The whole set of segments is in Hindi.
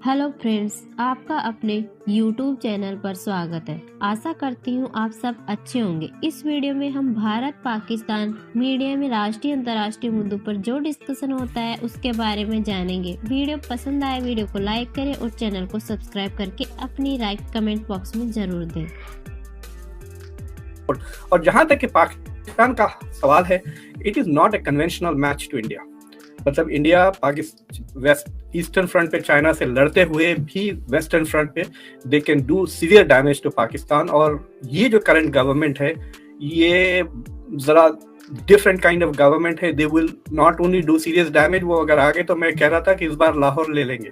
हेलो फ्रेंड्स, आपका अपने YouTube चैनल पर स्वागत है। आशा करती हूँ आप सब अच्छे होंगे। इस वीडियो में हम भारत पाकिस्तान मीडिया में राष्ट्रीय अंतर्राष्ट्रीय मुद्दों पर जो डिस्कशन होता है उसके बारे में जानेंगे। वीडियो पसंद आए वीडियो को लाइक करें और चैनल को सब्सक्राइब करके अपनी राय कमेंट बॉक्स में जरूर दें। और जहां तक कि पाकिस्तान का सवाल है, it is not a conventional match to India. मतलब India Pakistan west eastern front पे चाइना से लड़ते हुए भी वेस्टर्न फ्रंट पे they can do severe damage to Pakistan. और ये जो करंट गवर्नमेंट है, ये जरा डिफरेंट काइंड ऑफ गवर्नमेंट है। दे will not only do serious damage, वो अगर आगे तो मैं कह रहा था कि इस बार लाहौर ले लेंगे।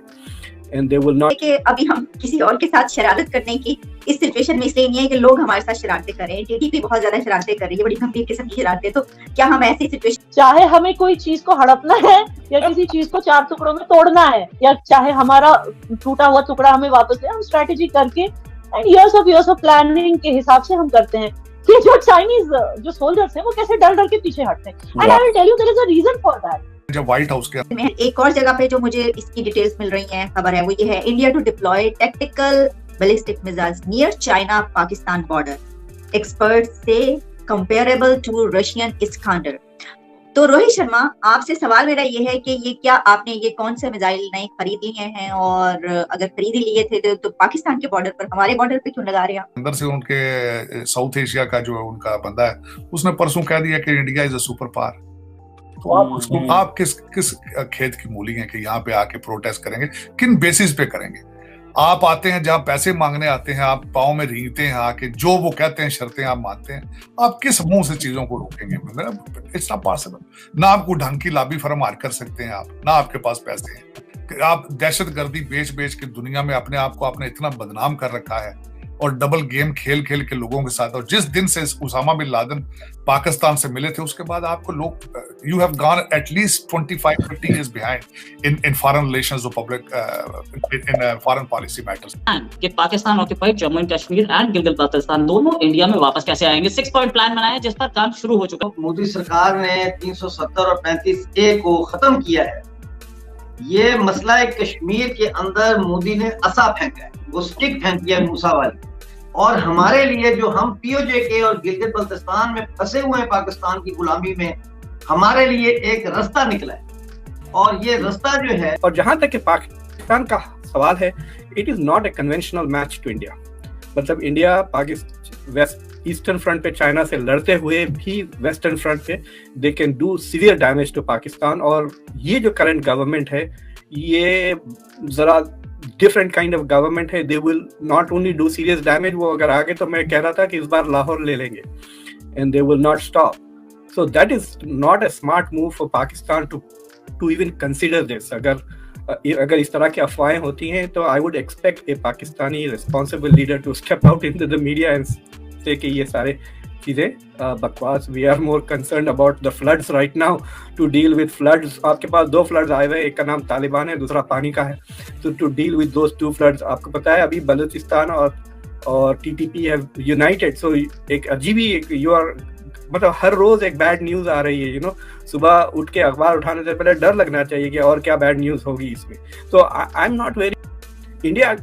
And they will not... कि अभी हम किसी और के साथ शरारत करने की इस सिचुएशन में इसलिए नहीं है कि लोग हमारे साथ शरारतें कर रहे हैं। टीटीपी बहुत ज्यादा शरारतें कर रही है, बड़ी गंभीर किस्म की शरारतें। तो क्या हम ऐसी सिचुएशन, चाहे हमें कोई चीज को हड़पना है या किसी चीज को 4 टुकड़ों में तोड़ना है, या चाहे हमारा टूटा हुआ टुकड़ा हमें वापस ले, हम स्ट्रेटेजी करके एंड इयर्स ऑफ प्लानिंग के हिसाब से हम करते हैं कि जो चाइनीज जो सोल्जर्स हैं वो कैसे डर डर के पीछे हटते हैं। And I will tell you there is a reason for that. जब व्हाइट हाउस के एक और जगह पे जो मुझे इसकी डिटेल्स मिल रही हैं, खबर है, वो ये है, India to deploy tactical ballistic missiles near China Pakistan border, expert से कंपेरेबल टू रशियन इस्कांडर। तो रोहित शर्मा, आपसे सवाल मेरा ये है कि ये क्या आपने ये कौन से मिसाइल नए खरीद लिए हैं, और अगर खरीद लिए थे तो पाकिस्तान के बॉर्डर पर, हमारे बॉर्डर पे क्यों लगा रहे हैं? अंदर से उनके साउथ एशिया का जो उनका बंदा है, उसने परसों कह दिया कि India is a super power. तो आप उसको आप किस खेत की मूली हैं कि यहाँ पे आके प्रोटेस्ट करेंगे? किन बेसिस पे करेंगे? आप आते हैं जहाँ पैसे मांगने आते हैं, आप पाँव में रींगते हैं आके, जो वो कहते हैं शर्तें आप मानते हैं। आप किस मुंह से चीजों को रोकेंगे? It's not possible. ना आपको ढंग की लॉबी फर्म हायर कर सकते हैं आप, ना आपके पास पैसे हैं। आप दहशतगर्दी बेच बेच के दुनिया में अपने आप को आपने इतना बदनाम कर रखा है, और डबल गेम खेल खेल के लोगों के साथ। और जिस दिन से उसामा बिन लादेन पाकिस्तान से मिले थे, उसके बाद आपको लोग, you have gone at least 25-50 years behind in foreign relations or public in foreign policy matters। कि Pakistan occupied Jammu and Kashmir and Gilgit Baltistan दोनों इंडिया में वापस कैसे आएंगे? 6 पॉइंट प्लान बनाया जिस पर काम शुरू हो चुका है। मोदी सरकार ने 370 और 35A को खत्म किया है। ये मसला कश्मीर के अंदर मोदी ने असा फेंका है, वो स्टिक फेंकी है मूसा वाली। और हमारे लिए जो हम पीओजे के और गिलगित बल्तिस्तान में फंसे हुए हैं पाकिस्तान की गुलामी में, हमारे लिए एक रास्ता निकला है, और ये रास्ता जो है। और जहां तक कि पाकिस्तान का सवाल है, it is not a conventional match to India. मतलब India Pakistan west eastern front पे चाइना से लड़ते हुए भी वेस्टर्न फ्रंट पे they can do severe damage to Pakistan. और ये जो करंट गवर्नमेंट है, ये जरा डिफरेंट काइंड ऑफ गवर्नमेंट है। दे will not only do serious damage, वो अगर आगे तो मैं कह रहा था कि इस बार लाहौर ले लेंगे। And they will not stop. So that is not a smart move for Pakistan to even consider this. अगर इस तरह की अफवाहें होती हैं तो I would expect a Pakistani responsible leader to step out into the media and say कि ये सारे चीजें बकवास। We are more concern about the floods right now, to deal with floods. आपके पास 2 फ्लड्स आए हुए हैं, एक का नाम तालिबान है, दूसरा पानी का है। तो to deal with those 2 floods, आपको पता है अभी बलूचिस्तान और टीटीपी हैव यूनाइटेड। सो एक अजीब ही यू आर, मतलब हर रोज एक बैड न्यूज आ रही है। यू नो, सुबह उठ के अखबार उठाने से पहले डर लगना चाहिए कि और क्या बैड न्यूज होगी इसमें। तो I am not very India,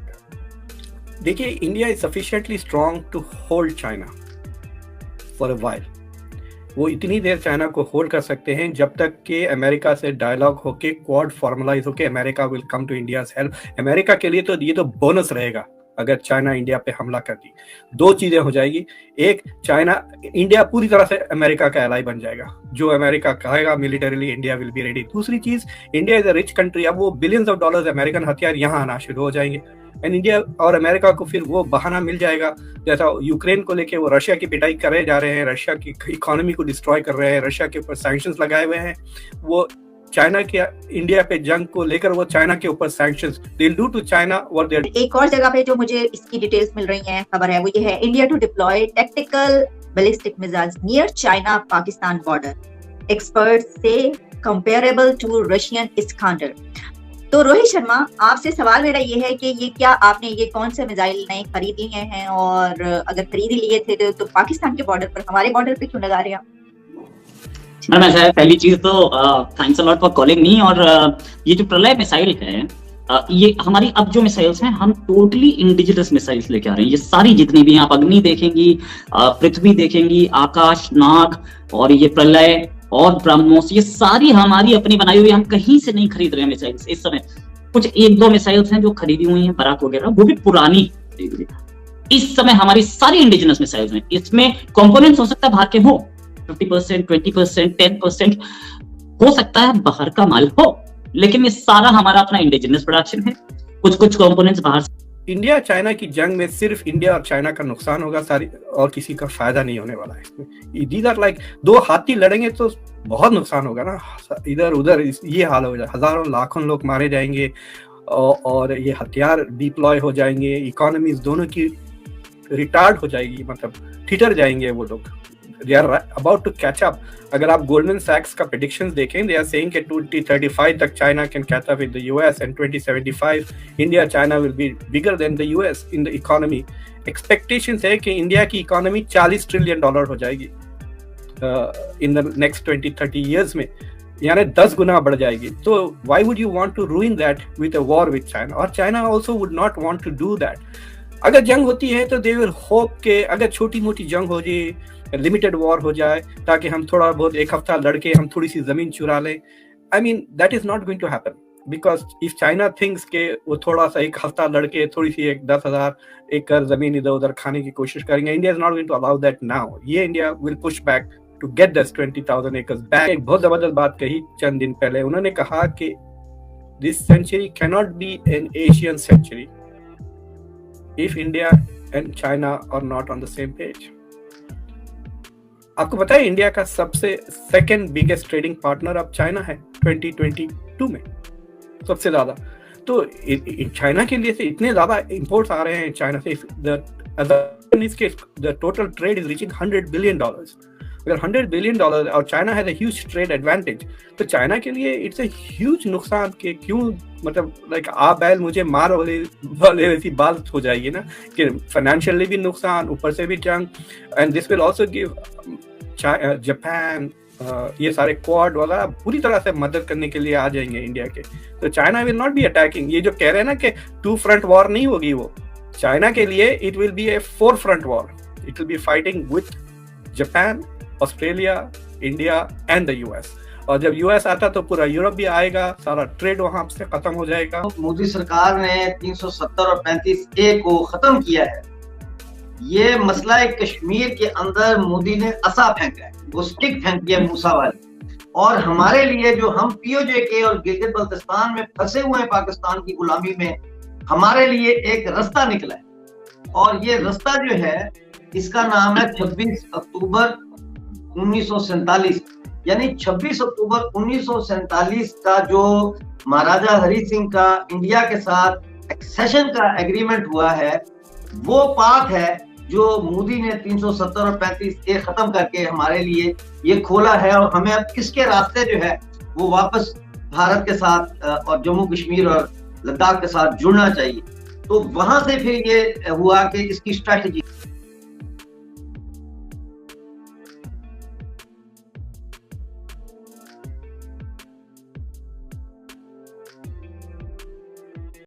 देखिए, India is sufficiently strong to hold China for a while. वो इतनी देर चाइना को होल्ड कर सकते हैं जब तक कि अमेरिका से डायलॉग होके क्वाड फॉर्मलाइज होके America will come to India's help. America के लिए तो ये तो बोनस रहेगा अगर चाइना इंडिया पे हमला कर दी। 2 चीजें हो जाएगी, एक, चाइना इंडिया पूरी तरह से अमेरिका का एलाई बन जाएगा, जो अमेरिका कहेगा militarily India will be ready. दूसरी चीज, India is a rich country, अब वो बिलियंस ऑफ डॉलर्स अमेरिकन हथियार यहाँ आना शुरू हो जाएंगे। एंड इंडिया और अमेरिका को फिर वो बहाना मिल जाएगा, जैसा यूक्रेन को लेके वो रशिया की पिटाई करे जा रहे हैं, रशिया की इकोनॉमी को डिस्ट्रॉय कर रहे हैं, रशिया के ऊपर सैंक्शंस लगाए हुए हैं। वो चाइना के इंडिया पे जंग को लेकर वो चाइना के ऊपर sanctions, they will do to China what they are. एक और जगह पे जो मुझे इसकी डिटेल्स मिल रही हैं, खबर है, वो ये है, India to deploy tactical ballistic missiles near China Pakistan border, expert से कंपेरेबल टू रशियन इस्कांडर। तो रोहित शर्मा, आपसे सवाल मेरा ये है कि ये क्या आपने ये कौन से मिसाइल नए खरीद लिए हैं, और अगर खरीद लिए थे तो पाकिस्तान के बॉर्डर पर, हमारे बॉर्डर पे क्यों लगा रहे हैं? मैडम, ऐसा है, पहली चीज तो thanks a lot for calling me. और ये जो प्रलय मिसाइल है, ये हमारी अब जो मिसाइल्स हैं, हम टोटली इंडिजिनस मिसाइल्स लेके आ रहे हैं। ये सारी जितनी भी आप अग्नि देखेंगी, पृथ्वी देखेंगी, आकाश, नाग और ये प्रलय और ब्रह्मोस, ये सारी हमारी अपनी बनाई हुई, हम कहीं से नहीं खरीद रहे हैं मिसाइल्स इस समय। कुछ 1-2 मिसाइल्स हैं जो खरीदी हुई हैं, बराक वगैरह, वो भी पुरानी। इस समय हमारी सारी इंडिजिनस मिसाइल्स हैं। इसमें कंपोनेंट्स हो सकता है बाहर के हो, 50%, 20%, 10% हो सकता है बाहर का माल हो, लेकिन ये सारा हमारा अपना इंडिजिनस प्रोडक्शन है। कुछ कंपोनेंट्स बाहर से। इंडिया चाइना की जंग में सिर्फ इंडिया और चाइना का नुकसान होगा, सारी और किसी का फायदा नहीं होने वाला है इसमें। दीज आर लाइक 2 हाथी लड़ेंगे तो बहुत नुकसान होगा ना, इधर उधर ये हाल हो जाए, हजारों लाखों लोग मारे जाएंगे और ये हथियार डिप्लॉय हो जाएंगे, इकोनॉमीज दोनों की रिटार्ड हो जाएगी, मतलब ठिठर जाएंगे वो लोग। They are about to catch up. अगर आप गोल्डमैन सैक्स का प्रेडिक्शंस देखें, दे आर सेइंग कि 2035 तक China can catch up with the US and 2075 India China will be bigger than the US in the economy. Expectations है कि इंडिया की इकोनॉमी $40 ट्रिलियन हो जाएगी इन द नेक्स्ट 20-30 ईयर्स में, यानी 10 गुना बढ़ जाएगी। तो why would you want to ruin that with a war with China? और China also would not want to do that. अगर जंग होती है तो दे विल होप के अगर छोटी मोटी जंग हो जाए, लिमिटेड वॉर हो जाए, ताकि हम थोड़ा बहुत 1 हफ्ता लड़के हम थोड़ी सी जमीन चुरा लें। I mean that is not going to happen, because if China thinks के वो थोड़ा सा 1 हफ्ता लड़के थोड़ी सी 10,000 एकड़ जमीन इधर उधर खाने की कोशिश करेंगे, India is not going to allow that now. ये India will push back to get this 20,000 acres back. एक बहुत जबरदस्त बात कही चंद दिन पहले, उन्होंने कहा कि this century can not be an Asian century if India and China are not on the same page. आपको पता है इंडिया का सबसे सेकंड बिगेस्ट ट्रेडिंग पार्टनर अब चाइना है 2022 में, सबसे ज्यादा। तो चाइना के लिए से इतने ज्यादा इंपोर्ट्स आ रहे हैं चाइना से, the total trade is reaching $100 billion. अगर $100 बिलियन और China has a huge trade advantage, तो चाइना के लिए इट्स अ ह्यूज नुकसान के क्यों, मतलब लाइक आप बैल मुझे मार वाले ऐसी बात हो जाएगी ना, कि फाइनेंशियली भी नुकसान, ऊपर से भी जंग। And this will also give Japan, ये सारे क्वाड वगैरह पूरी तरह से मदद करने के लिए आ जाएंगे इंडिया के। तो China will not be attacking. ये जो कह रहे हैं ना कि 2 फ्रंट वॉर नहीं होगी, वो चाइना के लिए it will be A 4 front war. It will be fighting with Japan, Australia, India and the US. और जब यूएस आता तो पूरा यूरोप भी आएगा, सारा ट्रेड वहां से खत्म हो जाएगा। मोदी सरकार ने 370 और 35A को खत्म किया है। ये मसला कश्मीर के अंदर मोदी ने असा फेंका है, वो स्टिक फेंकी है मूसा वाली। और हमारे लिए जो हम POJ और गिलगित बल्तिस्तान में फंसे हुए हैं पाकिस्तान की गुलामी में, हमारे लिए एक रास्ता निकला है। और ये रास्ता जो है इसका नाम है 26 अक्टूबर 1947। यानी 26 अक्टूबर 1947 का जो महाराजा हरि सिंह का इंडिया के साथ एक्सेशन का एग्रीमेंट हुआ है, वो पार्ट है जो मोदी ने 370 और 35A खत्म करके हमारे लिए ये खोला है। और हमें अब किसके रास्ते जो है वो वापस भारत के साथ और जम्मू कश्मीर और लद्दाख के साथ जुड़ना चाहिए। तो वहां से फिर ये हुआ कि इसकी स्ट्रैटेजी